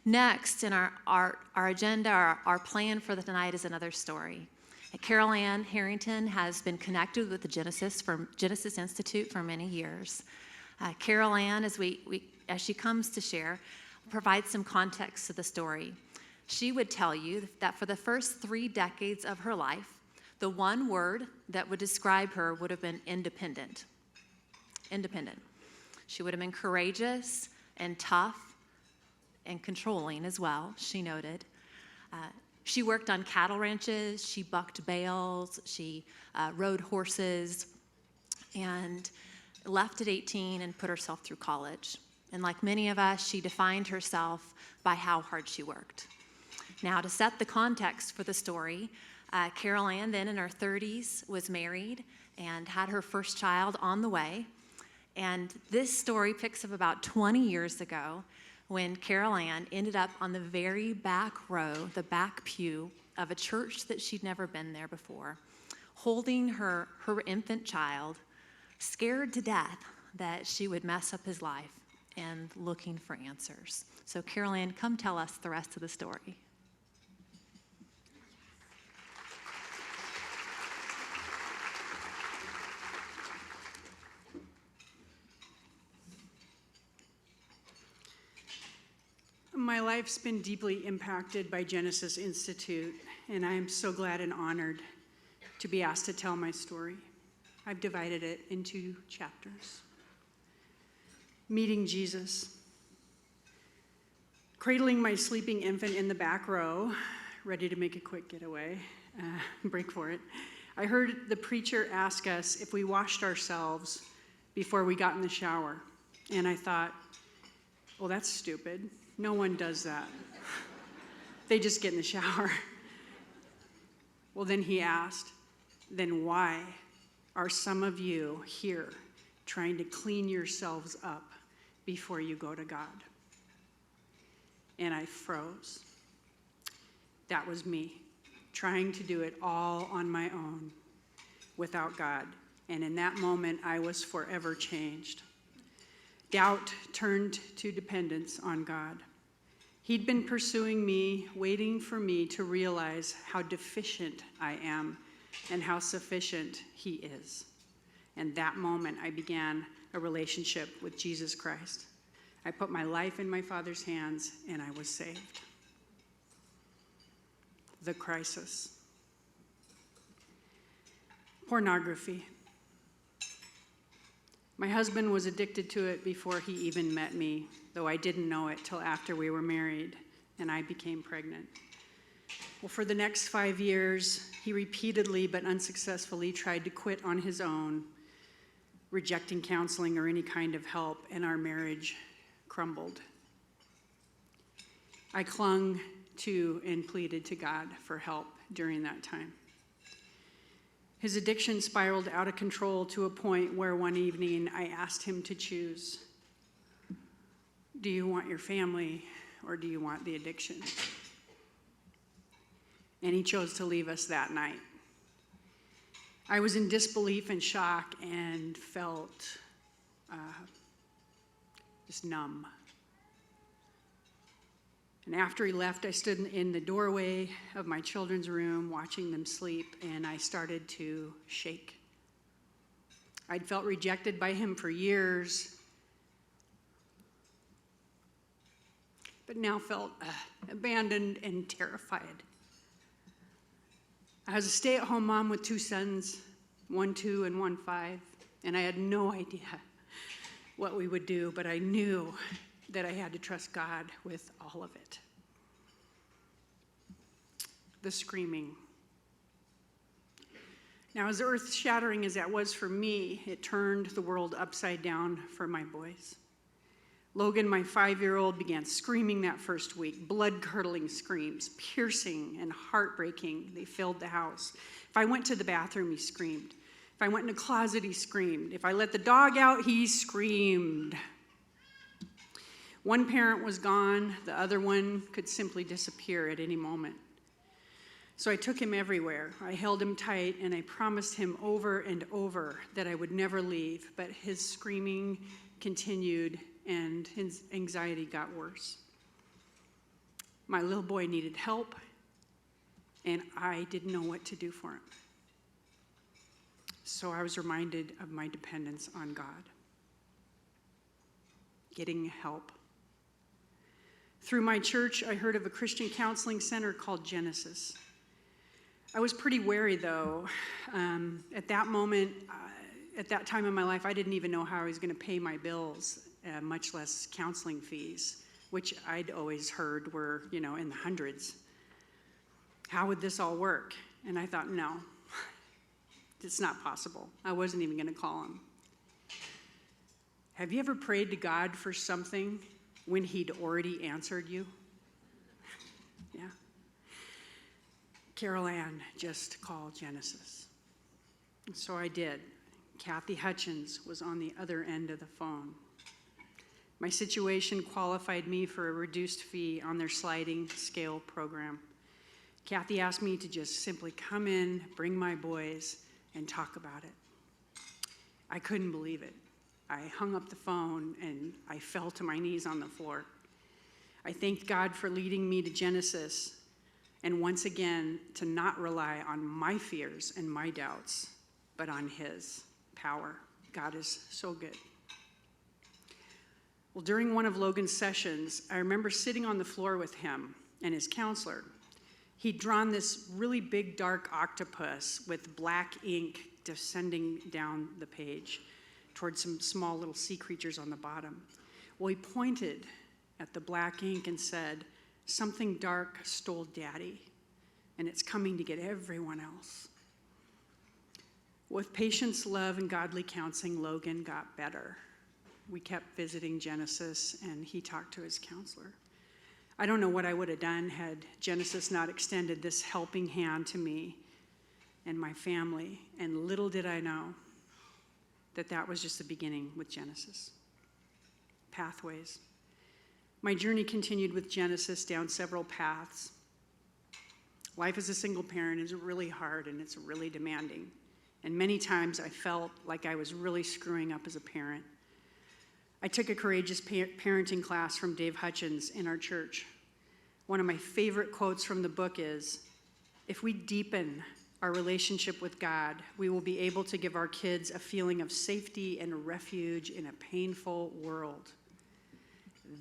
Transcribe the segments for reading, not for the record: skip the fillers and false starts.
Next in our agenda, our plan for the tonight is another story. Ann Harrington has been connected with the Genesis Institute for many years. Ann, as she comes to share, provides some context to the story. She would tell you that for the first 3 decades of her life, the one word that would describe her would have been independent. Independent. She would have been courageous and tough and controlling as well, she noted. She worked on cattle ranches, she bucked bales, she rode horses, and left at 18 and put herself through college. And like many of us, she defined herself by how hard she worked. Now, to set the context for the story, Ann, then in her 30s, was married and had her first child on the way. And this story picks up about 20 years ago when Ann ended up on the very back row, the back pew of a church that she'd never been there before, holding her infant child, scared to death that she would mess up his life and looking for answers. So Ann, come tell us the rest of the story. My life's been deeply impacted by Genesis Institute, and I am so glad and honored to be asked to tell my story. I've divided it into chapters. Meeting Jesus. Cradling my sleeping infant in the back row, ready to make a quick getaway, break for it, I heard the preacher ask us if we washed ourselves before we got in the shower. And I thought, well, that's stupid. No one does that. They just get in the shower. Well, then he asked, then why are some of you here trying to clean yourselves up before you go to God? And I froze. That was me, trying to do it all on my own without God. And in that moment, I was forever changed. Doubt turned to dependence on God. He'd been pursuing me, waiting for me to realize how deficient I am and how sufficient he is. And that moment, I began a relationship with Jesus Christ. I put my life in my Father's hands, and I was saved. The crisis. Pornography. My husband was addicted to it before he even met me, though I didn't know it till after we were married and I became pregnant. Well, for the next 5 years, he repeatedly but unsuccessfully tried to quit on his own, rejecting counseling or any kind of help, and our marriage crumbled. I clung to and pleaded to God for help during that time. His addiction spiraled out of control to a point where one evening I asked him to choose. Do you want your family or do you want the addiction? And he chose to leave us that night. I was in disbelief and shock and felt just numb. And after he left, I stood in the doorway of my children's room watching them sleep, and I started to shake. I'd felt rejected by him for years, but now felt abandoned and terrified. I was a stay-at-home mom with 2 sons, 1 2 and 1 5, and I had no idea what we would do, but I knew that I had to trust God with all of it. The screaming. Now, as earth-shattering as that was for me, it turned the world upside down for my boys. Logan, my 5-year-old, began screaming that first week, blood-curdling screams, piercing and heartbreaking. They filled the house. If I went to the bathroom, he screamed. If I went in a closet, he screamed. If I let the dog out, he screamed. One parent was gone. The other one could simply disappear at any moment. So I took him everywhere. I held him tight, and I promised him over and over that I would never leave, but his screaming continued, and his anxiety got worse. My little boy needed help, and I didn't know what to do for him. So I was reminded of my dependence on God. Getting help. Through my church, I heard of a Christian counseling center called Genesis. I was pretty wary, though. At that moment, at that time in my life, I didn't even know how I was going to pay my bills, much less counseling fees, which I'd always heard were, in the hundreds. How would this all work? And I thought, no, it's not possible. I wasn't even going to call him. Have you ever prayed to God for something when he'd already answered you? Yeah. Carol Ann, just call Genesis. And so I did. Kathy Hutchins was on the other end of the phone. My situation qualified me for a reduced fee on their sliding scale program. Kathy asked me to just simply come in, bring my boys, and talk about it. I couldn't believe it. I hung up the phone and I fell to my knees on the floor. I thanked God for leading me to Genesis, and once again, to not rely on my fears and my doubts, but on his power. God is so good. Well, during one of Logan's sessions, I remember sitting on the floor with him and his counselor. He'd drawn this really big, dark octopus with black ink descending down the page towards some small little sea creatures on the bottom. Well, he pointed at the black ink and said, "Something dark stole Daddy, and it's coming to get everyone else." With patience, love, and godly counseling, Logan got better. We kept visiting Genesis, and he talked to his counselor. I don't know what I would have done had Genesis not extended this helping hand to me and my family, and little did I know that that was just the beginning with Genesis. Pathways. My journey continued with Genesis down several paths. Life as a single parent is really hard and it's really demanding. And many times I felt like I was really screwing up as a parent. I took a courageous parenting class from Dave Hutchins in our church. One of my favorite quotes from the book is, "If we deepen our relationship with God, we will be able to give our kids a feeling of safety and refuge in a painful world."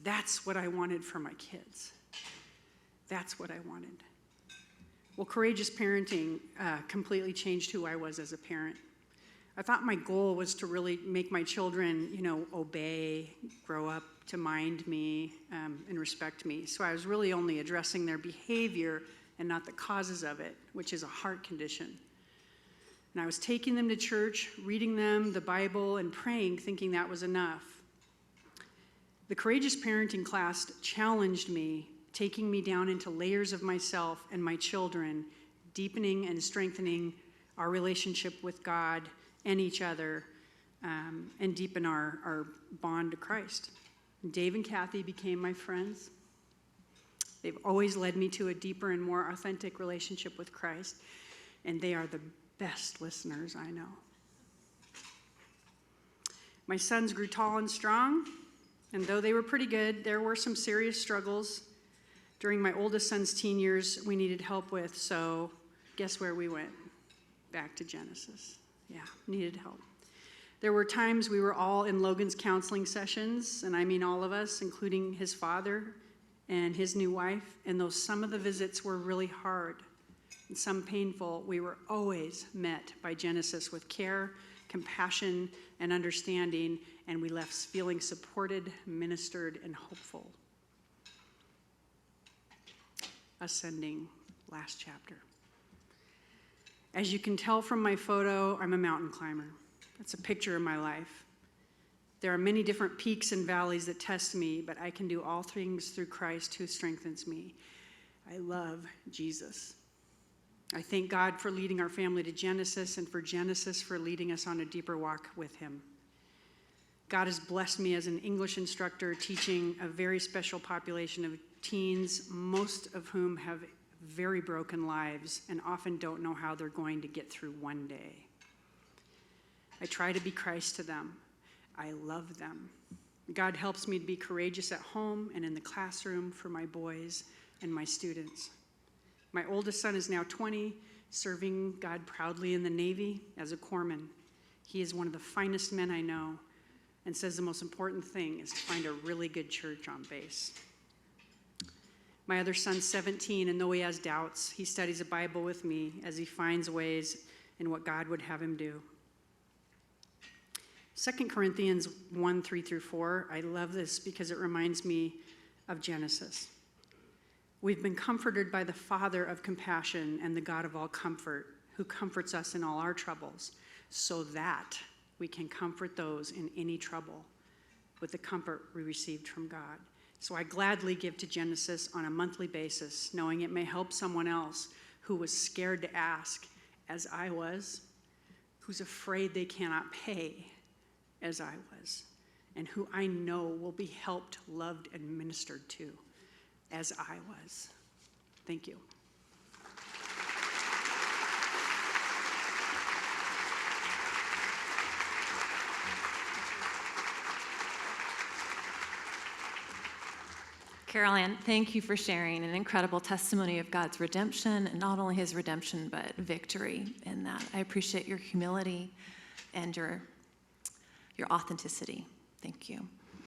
That's what I wanted for my kids. That's what I wanted. Well, courageous parenting completely changed who I was as a parent. I thought my goal was to really make my children, obey, grow up to mind me and respect me. So I was really only addressing their behavior and not the causes of it, which is a heart condition. And I was taking them to church, reading them the Bible, and praying, thinking that was enough. The courageous parenting class challenged me, taking me down into layers of myself and my children, deepening and strengthening our relationship with God and each other, and deepen our bond to Christ. Dave and Kathy became my friends. They've always led me to a deeper and more authentic relationship with Christ, and they are the best listeners I know. My sons grew tall and strong, and though they were pretty good, there were some serious struggles during my oldest son's teen years we needed help with, so guess where we went? Back to Genesis. Yeah, needed help. There were times we were all in Logan's counseling sessions, and I mean all of us, including his father and his new wife, and though some of the visits were really hard and some painful, we were always met by Genesis with care, compassion, and understanding, and we left feeling supported, ministered, and hopeful. Ascending, last chapter. As you can tell from my photo, I'm a mountain climber. That's a picture of my life. There are many different peaks and valleys that test me, but I can do all things through Christ who strengthens me. I love Jesus. I thank God for leading our family to Genesis, and for Genesis for leading us on a deeper walk with him. God has blessed me as an English instructor, teaching a very special population of teens, most of whom have very broken lives and often don't know how they're going to get through one day. I try to be Christ to them. I love them. God helps me to be courageous at home and in the classroom for my boys and my students. My oldest son is now 20, serving God proudly in the Navy as a corpsman. He is one of the finest men I know, and says the most important thing is to find a really good church on base. My other son's 17, and though he has doubts, he studies the Bible with me as he finds ways in what God would have him do. 2 Corinthians 1, 3 through 4, I love this because it reminds me of Genesis. We've been comforted by the Father of compassion and the God of all comfort, who comforts us in all our troubles, so that we can comfort those in any trouble with the comfort we received from God. So I gladly give to Genesis on a monthly basis, knowing it may help someone else who was scared to ask, as I was, who's afraid they cannot pay, as I was, and who I know will be helped, loved, and ministered to, as I was. Thank you. Carol Ann, thank you for sharing an incredible testimony of God's redemption, and not only his redemption, but victory in that. I appreciate your humility and your authenticity. Thank you.